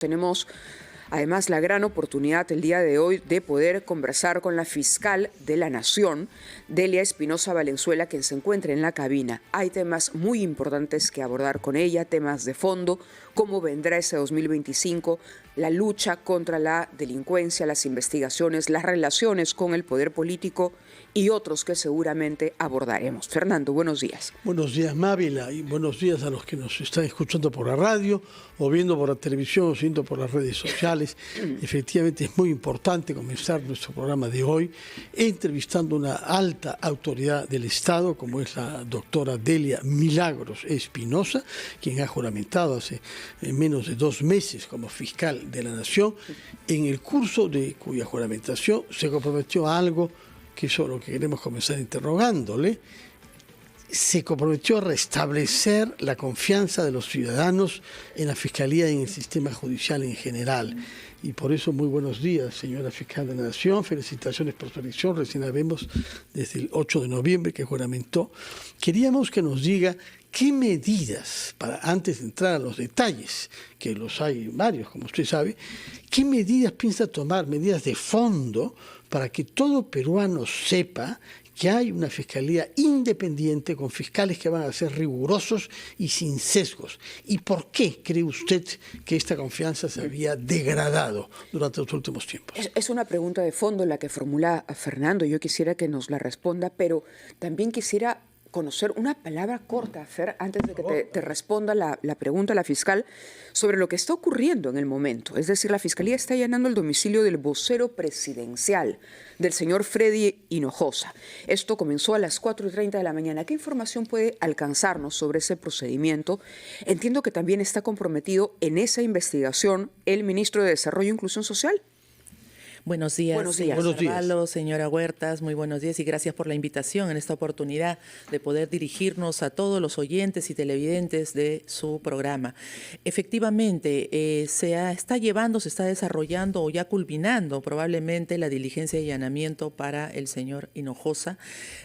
Tenemos además la gran oportunidad el día de hoy de poder conversar con la fiscal de la Nación, Delia Espinosa Valenzuela, quien se encuentra en la cabina. Hay temas muy importantes que abordar con ella, temas de fondo, cómo vendrá ese 2025, la lucha contra la delincuencia, las investigaciones, las relaciones con el poder político y otros que seguramente abordaremos. Fernando, buenos días. Buenos días, Mávila, y buenos días a los que nos están escuchando por la radio o viendo por la televisión o viendo por las redes sociales. Efectivamente es muy importante comenzar nuestro programa de hoy entrevistando a una alta autoridad del Estado, como es la doctora Delia Milagros Espinosa, quien ha juramentado hace menos de 2 meses como fiscal de la Nación. En el curso de cuya juramentación se comprometió a algo que eso es lo que queremos comenzar interrogándole. Se comprometió a restablecer la confianza de los ciudadanos en la Fiscalía y en el sistema judicial en general. Y por eso, muy buenos días, señora fiscal de la Nación. Felicitaciones por su elección. Recién la vemos desde el 8 de noviembre que juramentó. Queríamos que nos diga qué medidas, antes de entrar a los detalles, que los hay varios, como usted sabe, qué medidas piensa tomar, medidas de fondo, para que todo peruano sepa que hay una fiscalía independiente con fiscales que van a ser rigurosos y sin sesgos. ¿Y por qué cree usted que esta confianza se había degradado durante los últimos tiempos? Es una pregunta de fondo la que formula Fernando. Yo quisiera que nos la responda, pero también quisiera conocer una palabra corta, Fer, antes de que te responda la pregunta a la fiscal sobre lo que está ocurriendo en el momento. Es decir, la Fiscalía está allanando el domicilio del vocero presidencial, del señor Freddy Hinojosa. Esto comenzó a las 4:30 de la mañana. ¿Qué información puede alcanzarnos sobre ese procedimiento? Entiendo que también está comprometido en esa investigación el ministro de Desarrollo e Inclusión Social. Buenos días, buenos días. Señor Carvalho, señora Huertas, muy buenos días y gracias por la invitación en esta oportunidad de poder dirigirnos a todos los oyentes y televidentes de su programa. Efectivamente, se está desarrollando o ya culminando probablemente la diligencia de allanamiento para el señor Hinojosa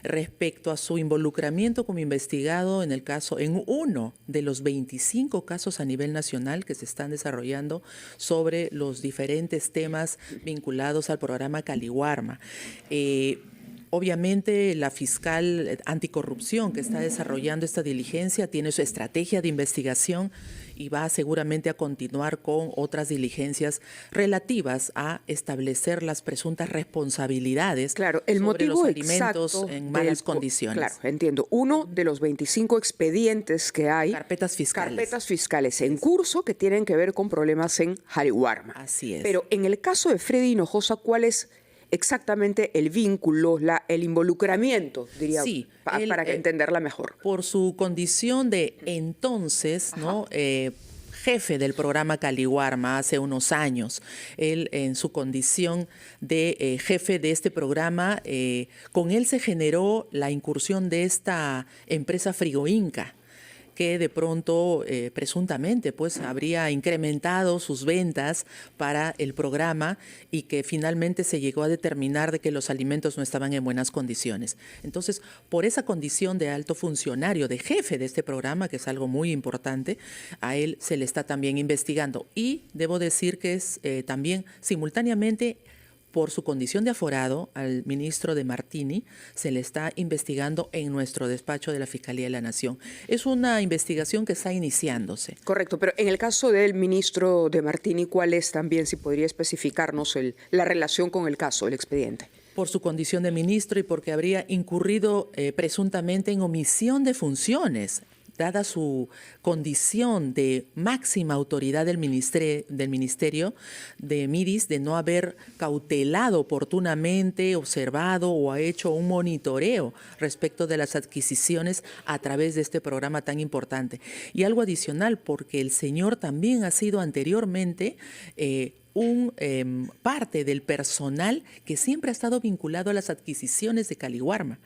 respecto a su involucramiento como investigado en uno de los 25 casos a nivel nacional que se están desarrollando sobre los diferentes temas vinculados al programa Caliwarma. Obviamente la fiscal anticorrupción que está desarrollando esta diligencia tiene su estrategia de investigación y va seguramente a continuar con otras diligencias relativas a establecer las presuntas responsabilidades sobre los alimentos en malas condiciones. Claro, entiendo. Uno de los 25 expedientes que hay, carpetas fiscales en curso que tienen que ver con problemas en Caliwarma. Así es. Pero en el caso de Freddy Hinojosa, ¿cuál es exactamente el vínculo, el involucramiento, diría, sí, para entenderla mejor? Por su condición de entonces, ¿no? Jefe del programa Caliwarma hace unos años. Él, en su condición de jefe de este programa, con él se generó la incursión de esta empresa Frigoinca, que de pronto, presuntamente, pues habría incrementado sus ventas para el programa y que finalmente se llegó a determinar de que los alimentos no estaban en buenas condiciones. Entonces, por esa condición de alto funcionario, de jefe de este programa, que es algo muy importante, a él se le está también investigando. Y debo decir que es también simultáneamente, por su condición de aforado, al ministro de Martini se le está investigando en nuestro despacho de la Fiscalía de la Nación. Es una investigación que está iniciándose. Correcto, pero en el caso del ministro de Martini, ¿cuál es también, si podría especificarnos la relación con el caso, el expediente? Por su condición de ministro y porque habría incurrido presuntamente en omisión de funciones, dada su condición de máxima autoridad del ministerio de MIDIS, de no haber cautelado oportunamente, observado o ha hecho un monitoreo respecto de las adquisiciones a través de este programa tan importante. Y algo adicional, porque el señor también ha sido anteriormente parte del personal que siempre ha estado vinculado a las adquisiciones de Caliwarma,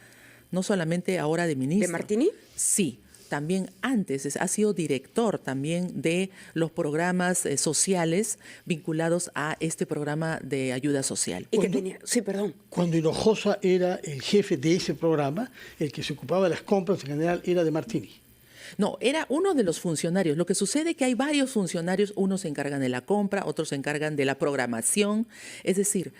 no solamente ahora de ministro. ¿De Martini? Sí. También antes ha sido director también de los programas sociales vinculados a este programa de ayuda social. ¿Y qué tenía? Sí, perdón. Cuando Hinojosa era el jefe de ese programa, el que se ocupaba de las compras en general era de Martini. No, era uno de los funcionarios. Lo que sucede es que hay varios funcionarios, unos se encargan de la compra, otros se encargan de la programación. Es decir,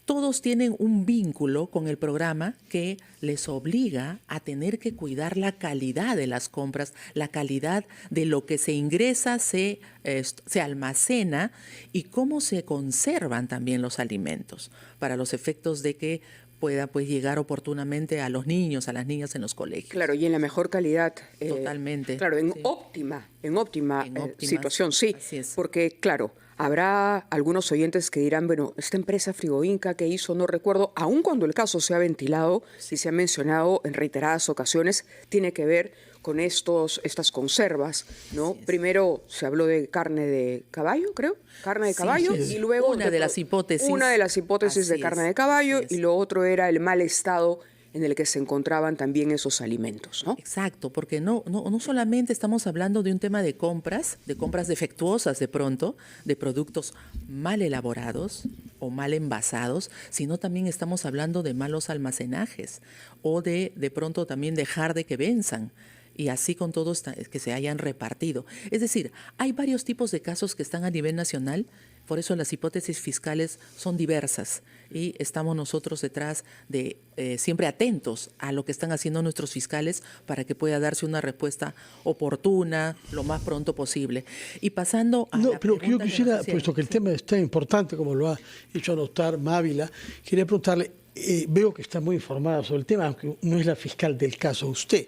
todos tienen un vínculo con el programa que les obliga a tener que cuidar la calidad de las compras, la calidad de lo que se ingresa, se almacena y cómo se conservan también los alimentos para los efectos de que pueda pues llegar oportunamente a los niños, a las niñas en los colegios. Claro, y en la mejor calidad. Totalmente. Claro, en sí. óptima óptima situación, sí. Así es. Porque, claro, habrá algunos oyentes que dirán, bueno, esta empresa Frigoinca que hizo, no recuerdo, aun cuando el caso se ha ventilado y se ha mencionado en reiteradas ocasiones, tiene que ver con estas conservas, ¿no? Primero se habló de carne de caballo, creo, carne de caballo, sí. y luego... Una de las hipótesis. Una de las hipótesis de Así carne es, de caballo, así es. y lo otro era el mal estado en el que se encontraban también esos alimentos, ¿no? Exacto, porque no solamente estamos hablando de un tema de compras defectuosas de pronto, de productos mal elaborados o mal envasados, sino también estamos hablando de malos almacenajes o de pronto también dejar de que venzan. Y así con todos que se hayan repartido. Es decir, hay varios tipos de casos que están a nivel nacional, por eso las hipótesis fiscales son diversas y estamos nosotros detrás de siempre atentos a lo que están haciendo nuestros fiscales para que pueda darse una respuesta oportuna lo más pronto posible. Y pasando a la pero yo pregunta que quisiera, nos hacían. puesto que el tema es tan importante como lo ha hecho anotar Mávila, quería preguntarle, veo que está muy informada sobre el tema, aunque no es la fiscal del caso usted.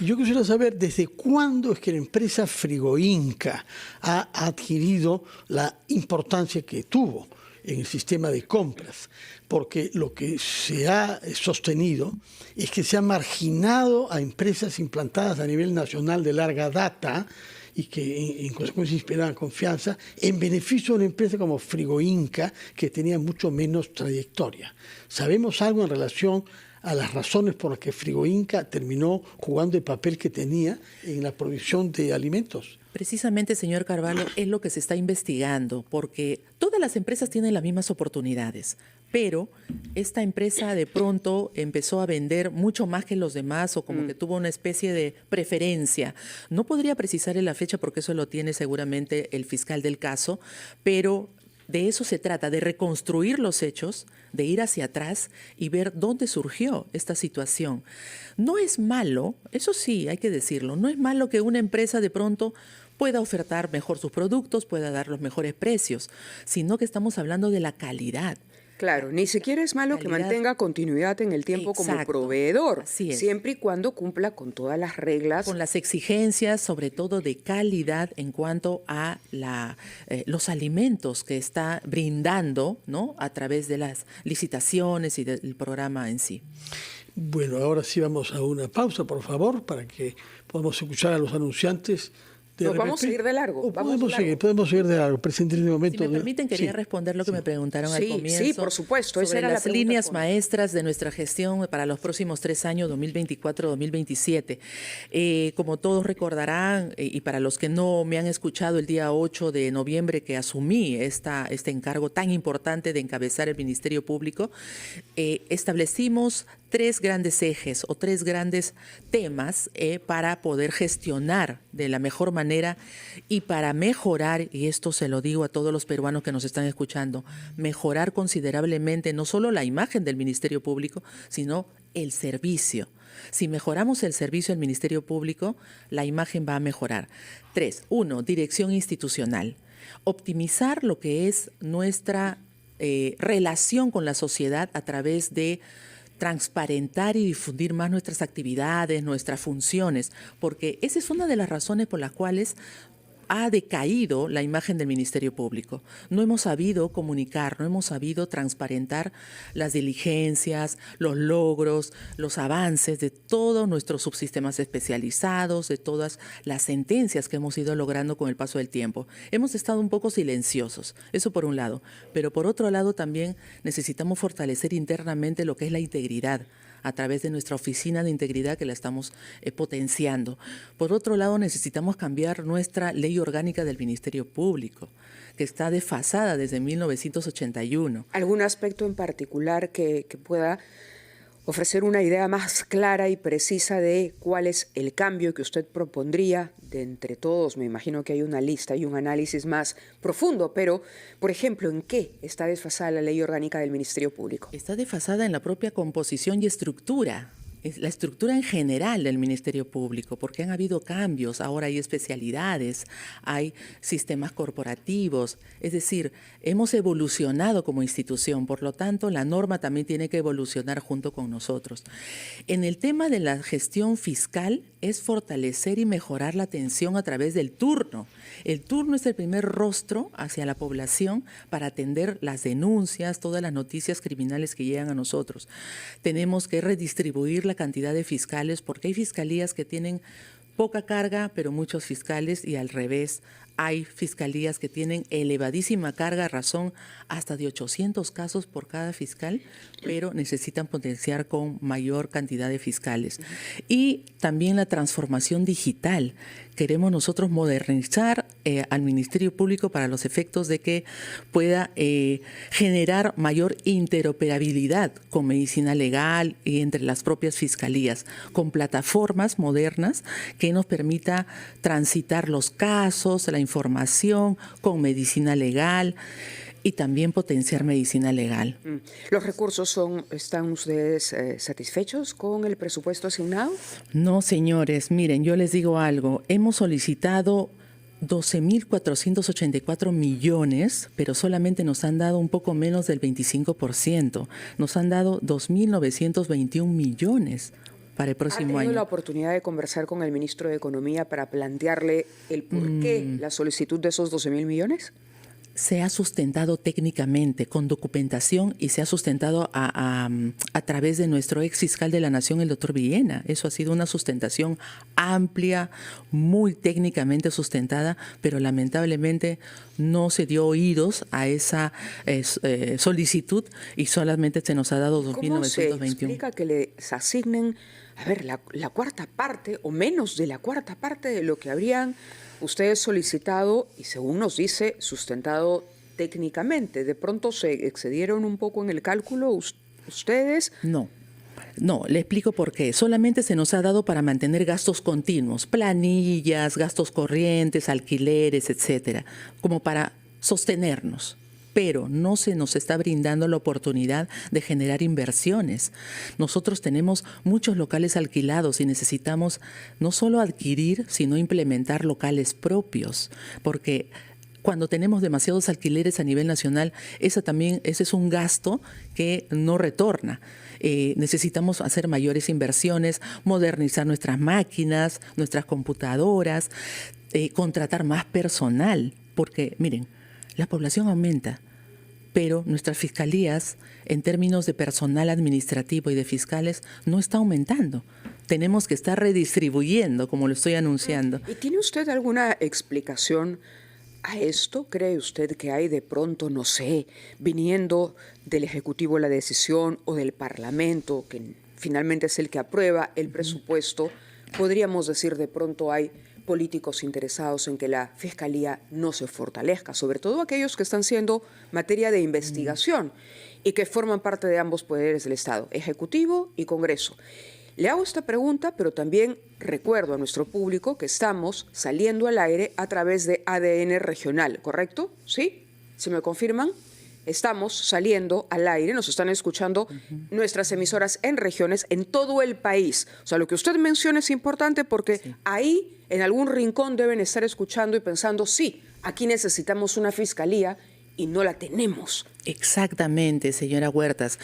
Y yo quisiera saber desde cuándo es que la empresa Frigoinca ha adquirido la importancia que tuvo en el sistema de compras, porque lo que se ha sostenido es que se ha marginado a empresas implantadas a nivel nacional de larga data y que en consecuencia inspiraban confianza en beneficio de una empresa como Frigoinca, que tenía mucho menos trayectoria. ¿Sabemos algo en relación a las razones por las que Frigoinca terminó jugando el papel que tenía en la provisión de alimentos? Precisamente, señor Carvalho, es lo que se está investigando, porque todas las empresas tienen las mismas oportunidades, pero esta empresa de pronto empezó a vender mucho más que los demás o como que tuvo una especie de preferencia. No podría precisarle la fecha porque eso lo tiene seguramente el fiscal del caso, pero de eso se trata, de reconstruir los hechos, de ir hacia atrás y ver dónde surgió esta situación. No es malo, eso sí, hay que decirlo, no es malo que una empresa de pronto pueda ofertar mejor sus productos, pueda dar los mejores precios, sino que estamos hablando de la calidad. Claro, ni siquiera es malo que Calidad. mantenga continuidad en el tiempo como Exacto, proveedor, así es. siempre y cuando cumpla con todas las reglas. Con las exigencias, sobre todo de calidad en cuanto a los alimentos que está brindando, ¿no?, a través de las licitaciones y del programa en sí. Bueno, ahora sí vamos a una pausa, por favor, para que podamos escuchar a los anunciantes. Nos vamos a ir de largo. O podemos seguir de largo, presidente, en este momento. Si me permiten, quería responder lo que me preguntaron al comienzo. Sí, por supuesto. Esa Sobre era las la líneas maestras de nuestra gestión para los próximos 3 años, 2024-2027. Como todos recordarán, y para los que no me han escuchado el día 8 de noviembre que asumí este encargo tan importante de encabezar el Ministerio Público, establecimos 3 grandes ejes o 3 grandes temas para poder gestionar de la mejor manera y para mejorar, y esto se lo digo a todos los peruanos que nos están escuchando, mejorar considerablemente no solo la imagen del Ministerio Público, sino el servicio. Si mejoramos el servicio del Ministerio Público, la imagen va a mejorar. 3. 1. Dirección institucional. Optimizar lo que es nuestra relación con la sociedad a través de transparentar y difundir más nuestras actividades, nuestras funciones, porque esa es una de las razones por las cuales ha decaído la imagen del Ministerio Público. No hemos sabido comunicar, no hemos sabido transparentar las diligencias, los logros, los avances de todos nuestros subsistemas especializados, de todas las sentencias que hemos ido logrando con el paso del tiempo. Hemos estado un poco silenciosos, eso por un lado, pero por otro lado también necesitamos fortalecer internamente lo que es la integridad, a través de nuestra oficina de integridad que la estamos potenciando. Por otro lado, necesitamos cambiar nuestra ley orgánica del Ministerio Público, que está desfasada desde 1981. ¿Algún aspecto en particular que pueda ofrecer una idea más clara y precisa de cuál es el cambio que usted propondría de entre todos. Me imagino que hay una lista y un análisis más profundo, pero, por ejemplo, ¿en qué está desfasada la ley orgánica del Ministerio Público? Está desfasada en la propia composición y estructura. Es la estructura en general del Ministerio Público, porque han habido cambios, ahora hay especialidades, hay sistemas corporativos, es decir, hemos evolucionado como institución, por lo tanto la norma también tiene que evolucionar junto con nosotros. En el tema de la gestión fiscal es fortalecer y mejorar la atención a través del turno. El turno es el primer rostro hacia la población para atender las denuncias, todas las noticias criminales que llegan a nosotros. Tenemos que redistribuir la cantidad de fiscales porque hay fiscalías que tienen poca carga, pero muchos fiscales, y al revés, hay fiscalías que tienen elevadísima carga, a razón hasta de 800 casos por cada fiscal, pero necesitan potenciar con mayor cantidad de fiscales. Y también la transformación digital. Queremos nosotros modernizar al Ministerio Público para los efectos de que pueda generar mayor interoperabilidad con medicina legal y entre las propias fiscalías, con plataformas modernas que nos permita transitar los casos, la información con medicina legal y también potenciar medicina legal. ¿Los recursos están ustedes satisfechos con el presupuesto asignado? No, señores, miren, yo les digo algo. Hemos solicitado 12.484 millones, pero solamente nos han dado un poco menos del 25%. Nos han dado 2.921 millones para el próximo año. ¿Ha tenido la oportunidad de conversar con el ministro de Economía para plantearle el por qué la solicitud de esos 12.000 millones? Se ha sustentado técnicamente, con documentación, y se ha sustentado a través de nuestro ex fiscal de la Nación, el doctor Villena. Eso ha sido una sustentación amplia, muy técnicamente sustentada, pero lamentablemente no se dio oídos a esa solicitud y solamente se nos ha dado 2.921. ¿Cómo se explica que les asignen, la cuarta parte o menos de la cuarta parte de lo que habrían ustedes solicitado y, según nos dice, sustentado técnicamente? ¿De pronto se excedieron un poco en el cálculo ustedes? No, le explico por qué. Solamente se nos ha dado para mantener gastos continuos, planillas, gastos corrientes, alquileres, etcétera, como para sostenernos. Pero no se nos está brindando la oportunidad de generar inversiones. Nosotros tenemos muchos locales alquilados y necesitamos no solo adquirir, sino implementar locales propios, porque cuando tenemos demasiados alquileres a nivel nacional, ese es un gasto que no retorna. Necesitamos hacer mayores inversiones, modernizar nuestras máquinas, nuestras computadoras, contratar más personal, porque miren, la población aumenta, pero nuestras fiscalías, en términos de personal administrativo y de fiscales, no está aumentando. Tenemos que estar redistribuyendo, como lo estoy anunciando. ¿Y tiene usted alguna explicación a esto? ¿Cree usted que hay de pronto, no sé, viniendo del Ejecutivo la decisión o del Parlamento, que finalmente es el que aprueba el presupuesto, podríamos decir de pronto hay políticos interesados en que la Fiscalía no se fortalezca, sobre todo aquellos que están siendo materia de investigación y que forman parte de ambos poderes del Estado, Ejecutivo y Congreso? Le hago esta pregunta, pero también recuerdo a nuestro público que estamos saliendo al aire a través de ADN Regional, ¿correcto? ¿Sí? ¿Se me confirman? Estamos saliendo al aire, nos están escuchando nuestras emisoras en regiones en todo el país. O sea, lo que usted menciona es importante porque ahí, en algún rincón, deben estar escuchando y pensando, sí, aquí necesitamos una fiscalía y no la tenemos. Exactamente, señora Huertas.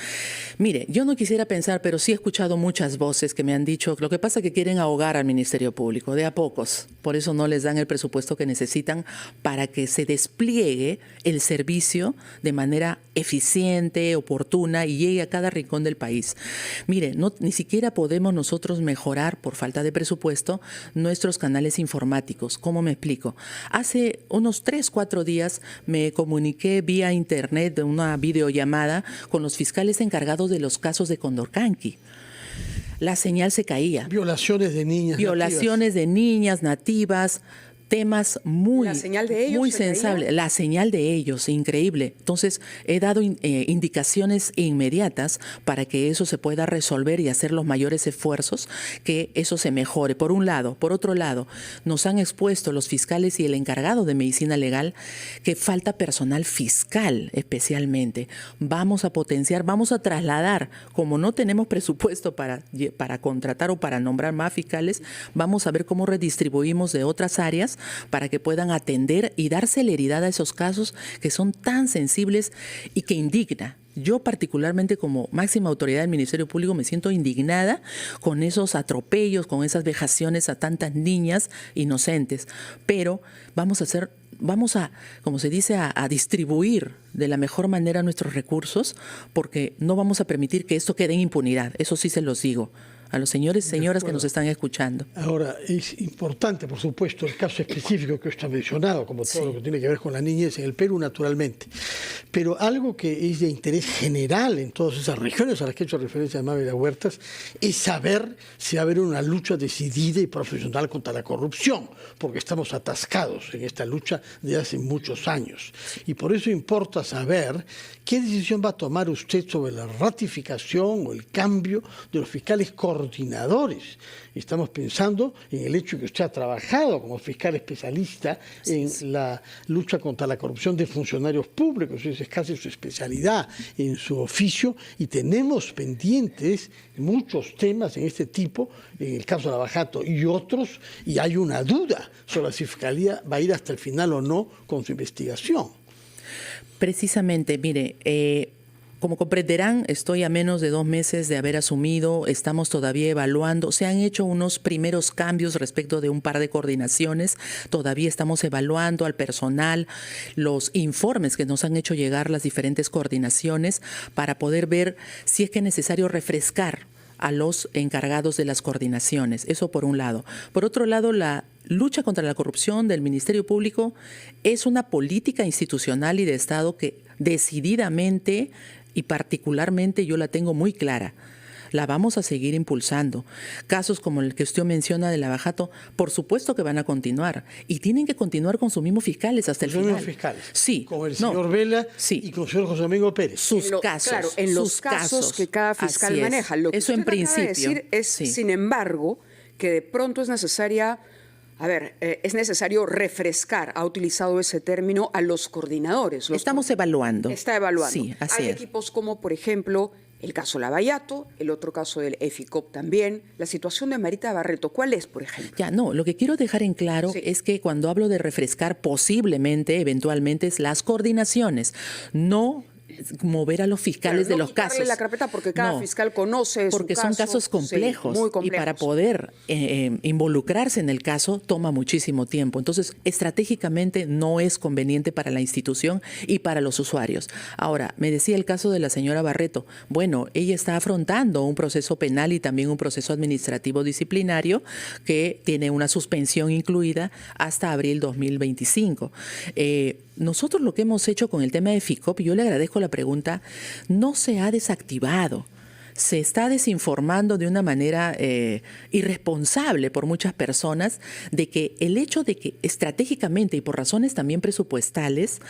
Mire, yo no quisiera pensar, pero sí he escuchado muchas voces que me han dicho, lo que pasa es que quieren ahogar al Ministerio Público, de a pocos. Por eso no les dan el presupuesto que necesitan para que se despliegue el servicio de manera eficiente, oportuna y llegue a cada rincón del país. Mire, ni siquiera podemos nosotros mejorar, por falta de presupuesto, nuestros canales informáticos. ¿Cómo me explico? Hace unos 3, 4 días me comuniqué vía internet de una videollamada con los fiscales encargados de los casos de Condorcanqui. La señal se caía. Violaciones de niñas. Violaciones nativas. De niñas nativas, temas muy, la señal de ellos muy sensibles. La señal de ellos, increíble. Entonces, he dado indicaciones inmediatas para que eso se pueda resolver y hacer los mayores esfuerzos, que eso se mejore. Por un lado. Por otro lado, nos han expuesto los fiscales y el encargado de medicina legal que falta personal fiscal especialmente. Vamos a potenciar, vamos a trasladar, como no tenemos presupuesto para contratar o para nombrar más fiscales, vamos a ver cómo redistribuimos de otras áreas para que puedan atender y dar celeridad a esos casos que son tan sensibles y que indigna. Yo particularmente como máxima autoridad del Ministerio Público me siento indignada con esos atropellos, con esas vejaciones a tantas niñas inocentes, pero vamos a, como se dice, a distribuir de la mejor manera nuestros recursos, porque no vamos a permitir que esto quede en impunidad. Eso sí se los digo a los señores y señoras que nos están escuchando. Ahora, es importante, por supuesto, el caso específico que usted ha mencionado, como todo lo que tiene que ver con la niñez en el Perú, naturalmente. Pero algo que es de interés general en todas esas regiones a las que ha hecho referencia Mávila Huertas es saber si va a haber una lucha decidida y profesional contra la corrupción, porque estamos atascados en esta lucha de hace muchos años. Y por eso importa saber qué decisión va a tomar usted sobre la ratificación o el cambio de los fiscales coordinadores. Estamos pensando en el hecho de que usted ha trabajado como fiscal especialista en la lucha contra la corrupción de funcionarios públicos, esa es casi su especialidad en su oficio, y tenemos pendientes muchos temas en este tipo, en el caso de Lavajato y otros, y hay una duda sobre si la Fiscalía va a ir hasta el final o no con su investigación. Precisamente, mire, como comprenderán, estoy a menos de 2 meses de haber asumido, estamos todavía evaluando, se han hecho unos primeros cambios respecto de un par de coordinaciones, todavía estamos evaluando al personal, los informes que nos han hecho llegar las diferentes coordinaciones para poder ver si es que es necesario refrescar a los encargados de las coordinaciones. Eso por un lado. Por otro lado, la lucha contra la corrupción del Ministerio Público es una política institucional y de Estado que decididamente y particularmente yo la tengo muy clara. La vamos a seguir impulsando. Casos como el que usted menciona de Lavajato, por supuesto que van a continuar. Y tienen que continuar con sus mismos fiscales hasta el final. Los mismos fiscales. Sí. Con el señor Vela y con el señor José Domingo Pérez. Sus casos. Claro, en los casos que cada fiscal maneja. Lo que eso usted en principio. acaba de decir es, sin embargo, que de pronto es necesaria... es necesario refrescar, ha utilizado ese término, a los coordinadores. Estamos evaluando. Está evaluando. Sí, así Hay equipos como, por ejemplo, el caso Lavallato, el otro caso del EFICOP también. La situación de Marita Barreto, ¿cuál es, por ejemplo? Ya, no, lo que quiero dejar en claro es que cuando hablo de refrescar, posiblemente, eventualmente, es las coordinaciones, no mover a los fiscales de los casos. La carpeta porque cada fiscal conoce porque su caso, son casos complejos, muy complejos, y para poder involucrarse en el caso toma muchísimo tiempo. Entonces, estratégicamente no es conveniente para la institución y para los usuarios. Ahora, me decía el caso de la señora Barreto. Bueno, ella está afrontando un proceso penal y también un proceso administrativo disciplinario que tiene una suspensión incluida hasta abril 2025. Nosotros lo que hemos hecho con el tema de FICOP, yo le agradezco la pregunta, no se ha desactivado. Se está desinformando de una manera irresponsable por muchas personas de que el hecho de que estratégicamente y por razones también presupuestales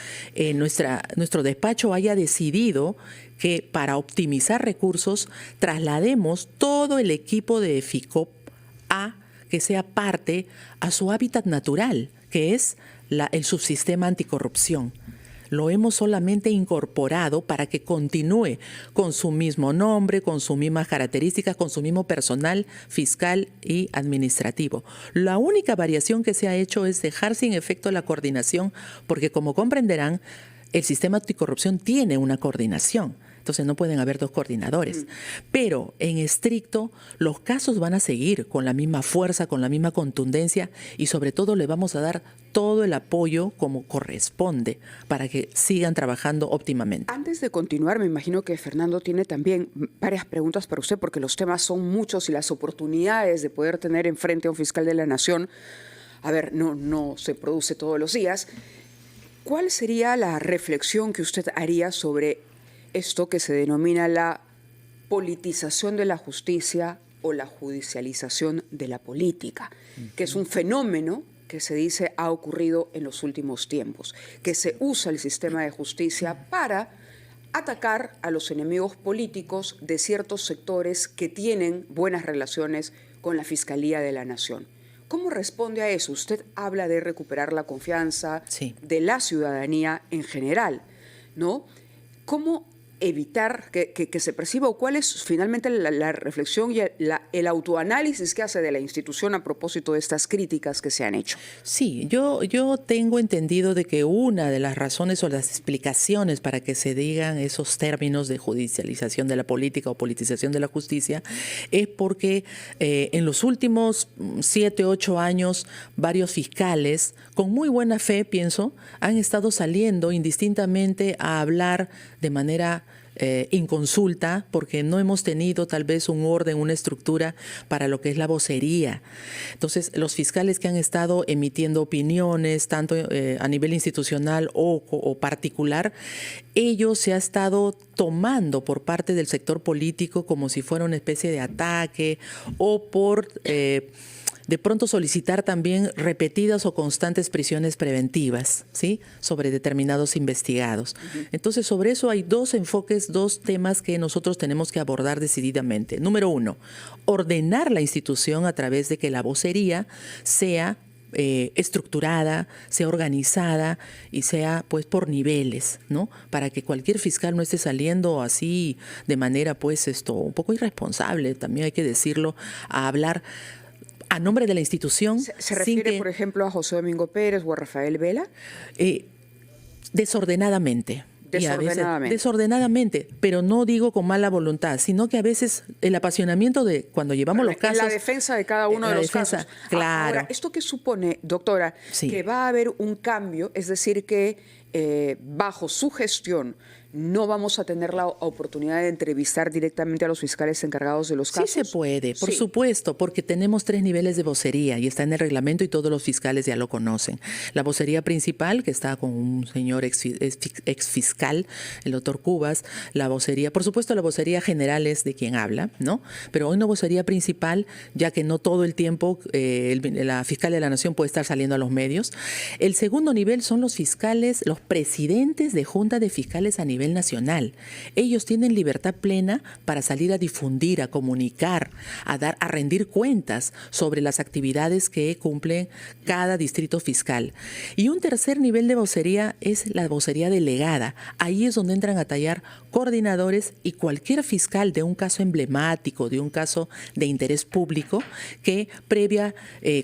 nuestro despacho haya decidido que para optimizar recursos traslademos todo el equipo de FICOP a que sea parte a su hábitat natural, que es el subsistema anticorrupción. Lo hemos solamente incorporado para que continúe con su mismo nombre, con sus mismas características, con su mismo personal fiscal y administrativo. La única variación que se ha hecho es dejar sin efecto la coordinación, porque como comprenderán, el sistema anticorrupción tiene una coordinación. Entonces no pueden haber 2 coordinadores. Pero en estricto, los casos van a seguir con la misma fuerza, con la misma contundencia y sobre todo le vamos a dar todo el apoyo como corresponde para que sigan trabajando óptimamente. Antes de continuar, me imagino que Fernando tiene también varias preguntas para usted porque los temas son muchos y las oportunidades de poder tener enfrente a un fiscal de la Nación, no se produce todos los días. ¿Cuál sería la reflexión que usted haría sobre esto que se denomina la politización de la justicia o la judicialización de la política, que es un fenómeno que se dice ha ocurrido en los últimos tiempos, que se usa el sistema de justicia para atacar a los enemigos políticos de ciertos sectores que tienen buenas relaciones con la Fiscalía de la Nación. ¿Cómo responde a eso? Usted habla de recuperar la confianza de la ciudadanía en general, ¿no? ¿Cómo evitar que se perciba, o cuál es finalmente la reflexión y el autoanálisis que hace de la institución a propósito de estas críticas que se han hecho? Sí, yo tengo entendido de que una de las razones o las explicaciones para que se digan esos términos de judicialización de la política o politización de la justicia es porque en los últimos 7, 8 años varios fiscales, con muy buena fe, pienso, han estado saliendo indistintamente a hablar de manera inconsulta, porque no hemos tenido tal vez un orden, una estructura para lo que es la vocería. Entonces, los fiscales que han estado emitiendo opiniones, tanto a nivel institucional o particular, ello se ha estado tomando por parte del sector político como si fuera una especie de ataque o por de pronto solicitar también repetidas o constantes prisiones preventivas, ¿sí?, sobre determinados investigados. Entonces, sobre eso hay dos enfoques, dos temas que nosotros tenemos que abordar decididamente. Número uno, ordenar la institución a través de que la vocería sea estructurada, sea organizada y sea pues por niveles, ¿no? Para que cualquier fiscal no esté saliendo así de manera pues un poco irresponsable, también hay que decirlo, a hablar a nombre de la institución. ¿Se refiere, por ejemplo, a José Domingo Pérez o a Rafael Vela? Desordenadamente. Desordenadamente. Desordenadamente, pero no digo con mala voluntad, sino que a veces el apasionamiento de cuando llevamos los casos... En la defensa de cada uno de los casos. Claro. Ahora, ¿esto qué supone, doctora? Sí. Que va a haber un cambio, es decir, que bajo su gestión no vamos a tener la oportunidad de entrevistar directamente a los fiscales encargados de los casos. Sí se puede, por supuesto, porque tenemos 3 niveles de vocería y está en el reglamento y todos los fiscales ya lo conocen. La vocería principal, que está con un señor ex fiscal, el doctor Cubas, la vocería, por supuesto la vocería general es de quien habla, ¿no? Pero hay una vocería principal, ya que no todo el tiempo la fiscal de la Nación puede estar saliendo a los medios. El segundo nivel son los fiscales, los presidentes de junta de fiscales a nivel nacional. Ellos tienen libertad plena para salir a difundir, a comunicar, a rendir cuentas sobre las actividades que cumple cada distrito fiscal. Y un tercer nivel de vocería es la vocería delegada. Ahí es donde entran a tallar coordinadores y cualquier fiscal de un caso emblemático, de un caso de interés público, que previa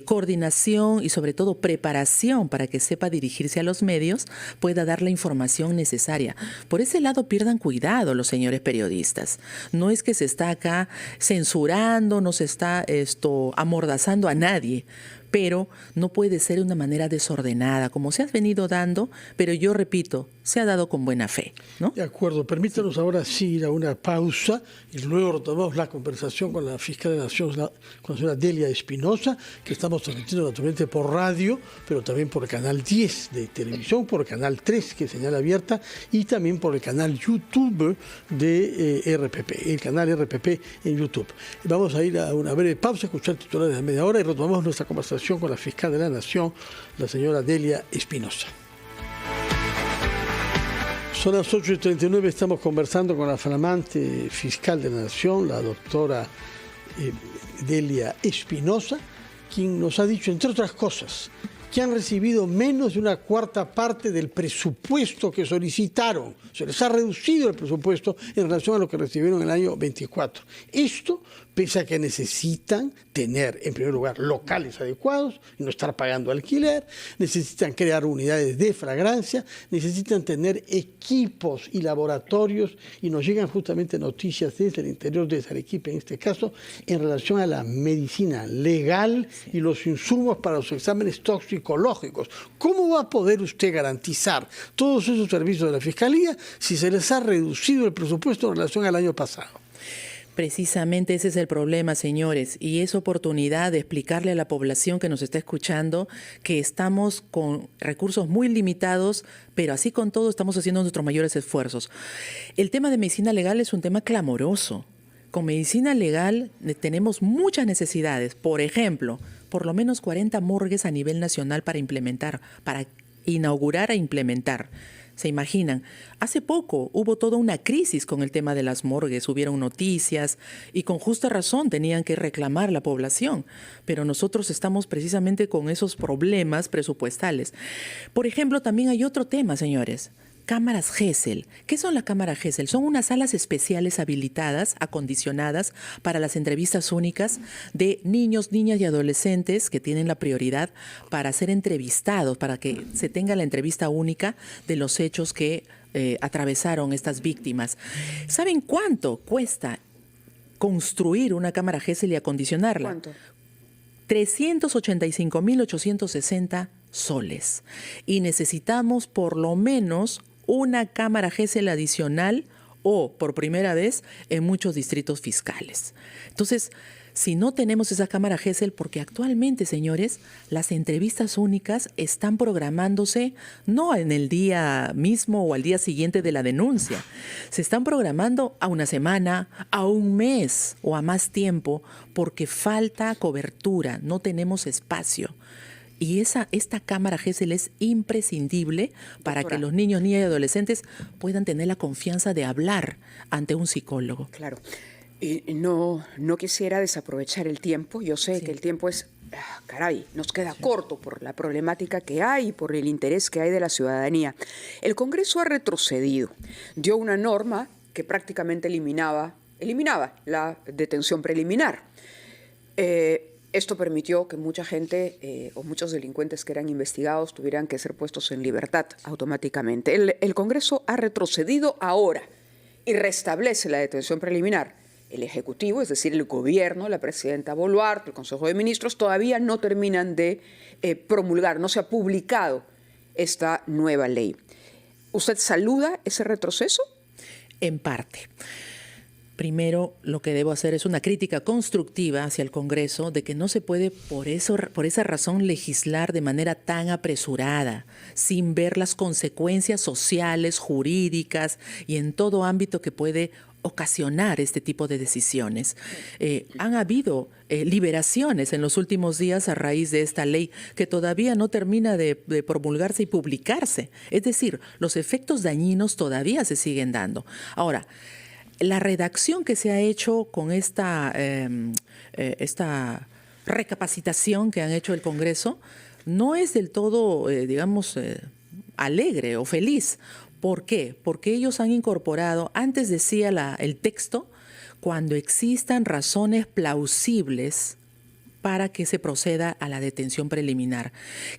coordinación y sobre todo preparación para que sepa dirigirse a los medios, pueda dar la información necesaria. Por ese lado pierdan cuidado los señores periodistas. No es que se está acá censurando, no se está amordazando a nadie, pero no puede ser de una manera desordenada, como se ha venido dando, pero yo repito, se ha dado con buena fe, ¿no? De acuerdo, permítanos ahora sí ir a una pausa y luego retomamos la conversación con la fiscal de la Nación, con la señora Delia Espinosa, que estamos transmitiendo naturalmente por radio, pero también por el canal 10 de televisión, por el canal 3, que es señal abierta, y también por el canal YouTube de RPP, el canal RPP en YouTube. Vamos a ir a una breve pausa, escuchar titulares de media hora y retomamos nuestra conversación con la fiscal de la Nación, la señora Delia Espinosa. Son las 8:39, estamos conversando con la flamante fiscal de la Nación, la doctora Delia Espinosa, quien nos ha dicho, entre otras cosas, que han recibido menos de una cuarta parte del presupuesto que solicitaron. Se les ha reducido el presupuesto en relación a lo que recibieron en el año 24. Esto pese a que necesitan tener, en primer lugar, locales adecuados y no estar pagando alquiler, necesitan crear unidades de flagrancia, necesitan tener equipos y laboratorios, y nos llegan justamente noticias desde el interior de Arequipa, en este caso, en relación a la medicina legal y los insumos para los exámenes toxicológicos. ¿Cómo va a poder usted garantizar todos esos servicios de la Fiscalía si se les ha reducido el presupuesto en relación al año pasado? Precisamente ese es el problema, señores, y es oportunidad de explicarle a la población que nos está escuchando que estamos con recursos muy limitados, pero así con todo estamos haciendo nuestros mayores esfuerzos. El tema de medicina legal es un tema clamoroso, con medicina legal tenemos muchas necesidades. Por ejemplo, por lo menos 40 morgues a nivel nacional para inaugurar e implementar. ¿Se imaginan? Hace poco hubo toda una crisis con el tema de las morgues, hubieron noticias y con justa razón tenían que reclamar la población, pero nosotros estamos precisamente con esos problemas presupuestales. Por ejemplo, también hay otro tema, señores. Cámaras Gesell. ¿Qué son las cámaras Gesell? Son unas salas especiales habilitadas, acondicionadas para las entrevistas únicas de niños, niñas y adolescentes que tienen la prioridad para ser entrevistados, para que se tenga la entrevista única de los hechos que atravesaron estas víctimas. ¿Saben cuánto cuesta construir una cámara Gesell y acondicionarla? ¿Cuánto? 385.860 soles. Y necesitamos por lo menos una cámara Gesell adicional o por primera vez en muchos distritos fiscales. Entonces, si no tenemos esa cámara Gesell, porque actualmente, señores, las entrevistas únicas están programándose no en el día mismo o al día siguiente de la denuncia, se están programando a una semana, a un mes o a más tiempo, porque falta cobertura, no tenemos espacio. Y esta cámara Gesell es imprescindible para que los niños, niñas y adolescentes puedan tener la confianza de hablar ante un psicólogo. Claro. Y no quisiera desaprovechar el tiempo. Yo sé que el tiempo es, caray, nos queda corto por la problemática que hay y por el interés que hay de la ciudadanía. El Congreso ha retrocedido. Dio una norma que prácticamente eliminaba la detención preliminar. Esto permitió que mucha gente o muchos delincuentes que eran investigados tuvieran que ser puestos en libertad automáticamente. El Congreso ha retrocedido ahora y restablece la detención preliminar. El Ejecutivo, es decir, el Gobierno, la presidenta Boluarte, el Consejo de Ministros, todavía no terminan de promulgar, no se ha publicado esta nueva ley. ¿Usted saluda ese retroceso? En parte. Primero, lo que debo hacer es una crítica constructiva hacia el Congreso de que no se puede por esa razón legislar de manera tan apresurada, sin ver las consecuencias sociales, jurídicas y en todo ámbito que puede ocasionar este tipo de decisiones. Han habido liberaciones en los últimos días a raíz de esta ley que todavía no termina de promulgarse y publicarse. Es decir, los efectos dañinos todavía se siguen dando. Ahora, la redacción que se ha hecho con esta recapacitación que han hecho el Congreso no es del todo, alegre o feliz. ¿Por qué? Porque ellos han incorporado, antes decía el texto, cuando existan razones plausibles para que se proceda a la detención preliminar,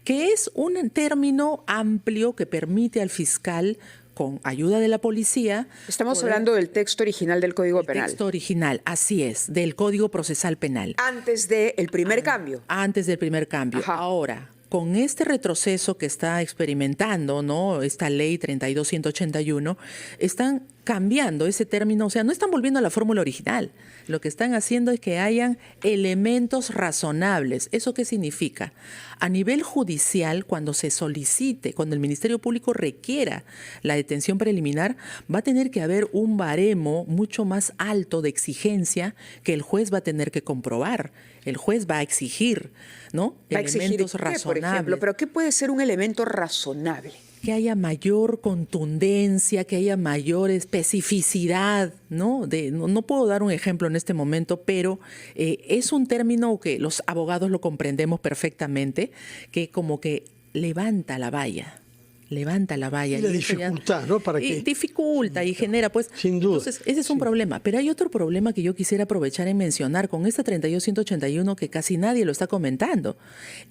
que es un término amplio que permite al fiscal, con ayuda de la policía... Estamos hablando del texto original del Código Penal. El texto original, así es, del Código Procesal Penal. Antes del primer cambio. Antes del primer cambio. Ajá. Ahora, con este retroceso que está experimentando, ¿no?, esta ley 32.181, están cambiando ese término, o sea, no están volviendo a la fórmula original. Lo que están haciendo es que hayan elementos razonables. ¿Eso qué significa? A nivel judicial, cuando se solicite, cuando el Ministerio Público requiera la detención preliminar, va a tener que haber un baremo mucho más alto de exigencia que el juez va a tener que comprobar. El juez va a exigir, ¿no?, elementos razonables. Por ejemplo, ¿pero qué puede ser un elemento razonable? Que haya mayor contundencia, que haya mayor especificidad, ¿no? No puedo dar un ejemplo en este momento, pero es un término que los abogados lo comprendemos perfectamente, que como que levanta la valla. Y la dificultad, ¿no? Para que dificulta y genera, pues. Sin duda. Entonces, ese es un problema. Pero hay otro problema que yo quisiera aprovechar en mencionar con esta 32.181 que casi nadie lo está comentando.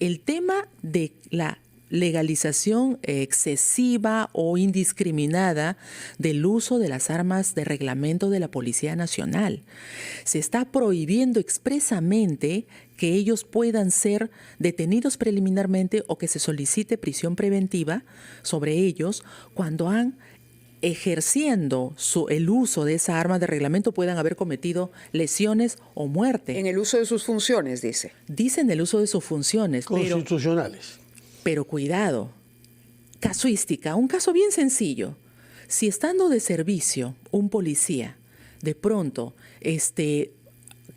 El tema de la legalización excesiva o indiscriminada del uso de las armas de reglamento de la Policía Nacional. Se está prohibiendo expresamente que ellos puedan ser detenidos preliminarmente o que se solicite prisión preventiva sobre ellos cuando han ejerciendo el uso de esa arma de reglamento puedan haber cometido lesiones o muerte. En el uso de sus funciones, dice. Dicen el uso de sus funciones. Constitucionales. Pero cuidado, casuística, un caso bien sencillo. Si estando de servicio un policía de pronto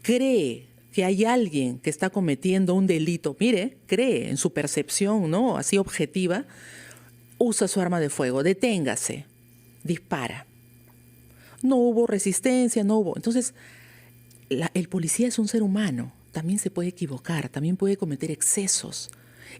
cree que hay alguien que está cometiendo un delito, mire, cree en su percepción, ¿no?, así objetiva, usa su arma de fuego, deténgase, dispara. No hubo resistencia, no hubo. Entonces, el policía es un ser humano, también se puede equivocar, también puede cometer excesos.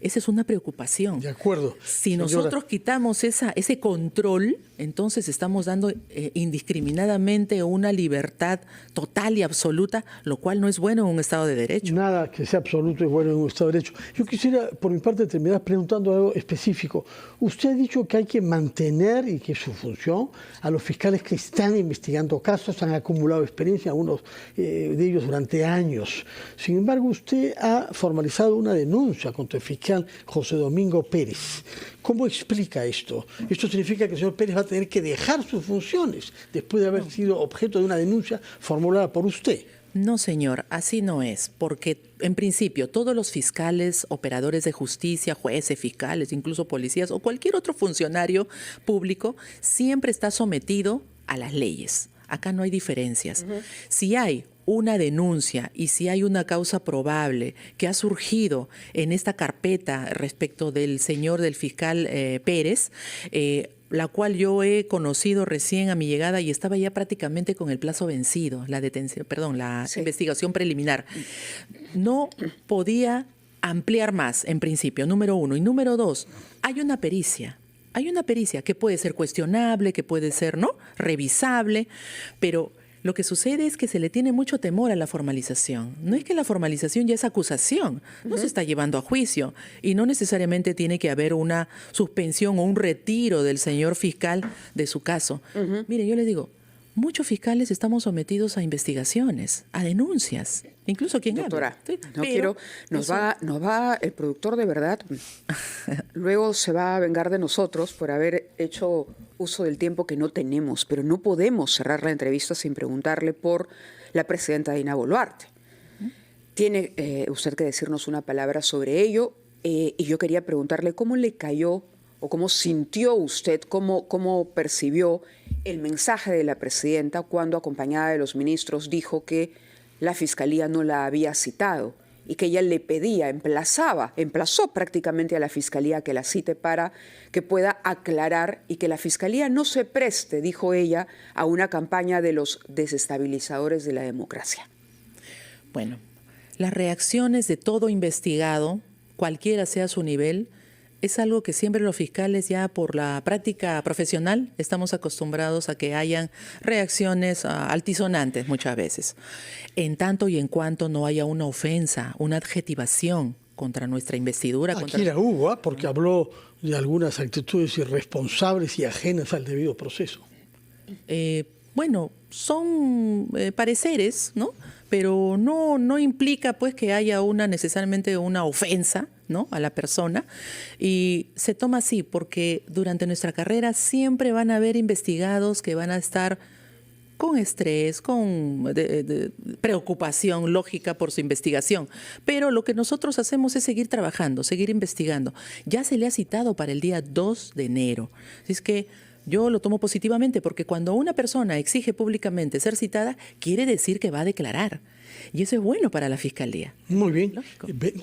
Esa es una preocupación. De acuerdo. Si Señora, nosotros quitamos ese control, entonces estamos dando indiscriminadamente una libertad total y absoluta, lo cual no es bueno en un Estado de Derecho. Nada que sea absoluto es bueno en un Estado de Derecho. Yo quisiera, por mi parte, terminar preguntando algo específico. Usted ha dicho que hay que mantener, y que es su función, a los fiscales que están investigando casos, han acumulado experiencia, algunos de ellos durante años. Sin embargo, usted ha formalizado una denuncia contra el fiscal José Domingo Pérez. ¿Cómo explica esto? Esto significa que el señor Pérez va a tener que dejar sus funciones después de haber sido objeto de una denuncia formulada por usted. No, señor, así no es, porque en principio todos los fiscales, operadores de justicia, jueces, fiscales, incluso policías o cualquier otro funcionario público siempre está sometido a las leyes. Acá no hay diferencias. Si hay una denuncia y si hay una causa probable que ha surgido en esta carpeta respecto del fiscal Pérez, la cual yo he conocido recién a mi llegada y estaba ya prácticamente con el plazo vencido, la investigación preliminar. No podía ampliar más, en principio, número uno. Y número dos, hay una pericia. Hay una pericia que puede ser cuestionable, que puede ser, ¿no?, revisable, pero lo que sucede es que se le tiene mucho temor a la formalización. No es que la formalización ya es acusación, no se está llevando a juicio y no necesariamente tiene que haber una suspensión o un retiro del señor fiscal de su caso. Mire, yo le digo, muchos fiscales estamos sometidos a investigaciones, a denuncias, incluso quien Doctora, habla. Nos va el productor de verdad, luego se va a vengar de nosotros por haber hecho uso del tiempo que no tenemos, pero no podemos cerrar la entrevista sin preguntarle por la presidenta Dina Boluarte. Tiene usted que decirnos una palabra sobre ello, y yo quería preguntarle cómo le cayó o cómo sintió usted, cómo percibió el mensaje de la presidenta cuando, acompañada de los ministros, dijo que la Fiscalía no la había citado y que ella le pedía, emplazó prácticamente a la Fiscalía que la cite para que pueda aclarar y que la Fiscalía no se preste, dijo ella, a una campaña de los desestabilizadores de la democracia. Bueno, las reacciones de todo investigado, cualquiera sea su nivel, es algo que siempre los fiscales, ya por la práctica profesional, estamos acostumbrados a que hayan reacciones altisonantes muchas veces. En tanto y en cuanto no haya una ofensa, una adjetivación contra nuestra investidura. Aquí la hubo, porque habló de algunas actitudes irresponsables y ajenas al debido proceso. Bueno, son pareceres, ¿no? Pero no implica pues que haya necesariamente una ofensa, ¿no?, a la persona, y se toma así porque durante nuestra carrera siempre van a haber investigados que van a estar con estrés, con preocupación lógica por su investigación, pero lo que nosotros hacemos es seguir trabajando, seguir investigando. Ya se le ha citado para el día 2 de enero, así es que yo lo tomo positivamente porque cuando una persona exige públicamente ser citada, quiere decir que va a declarar. Y eso es bueno para la Fiscalía. Muy bien.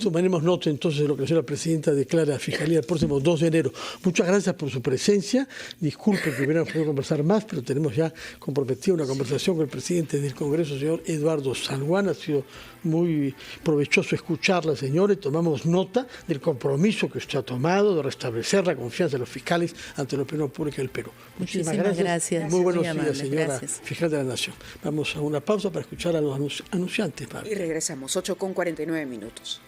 Tomaremos nota entonces de lo que la señora presidenta declara a la Fiscalía el próximo 2 de enero. Muchas gracias por su presencia. Disculpe que hubiéramos podido conversar más, pero tenemos ya comprometida una conversación con el presidente del Congreso, señor Eduardo Salguán. Ha sido muy provechoso escucharla, señores. Tomamos nota del compromiso que usted ha tomado de restablecer la confianza de los fiscales ante la opinión pública del Perú. Muchísimas gracias. Muy buenos días, señora fiscal de la Nación. Vamos a una pausa para escuchar a los anunciantes. Y regresamos, 8:49.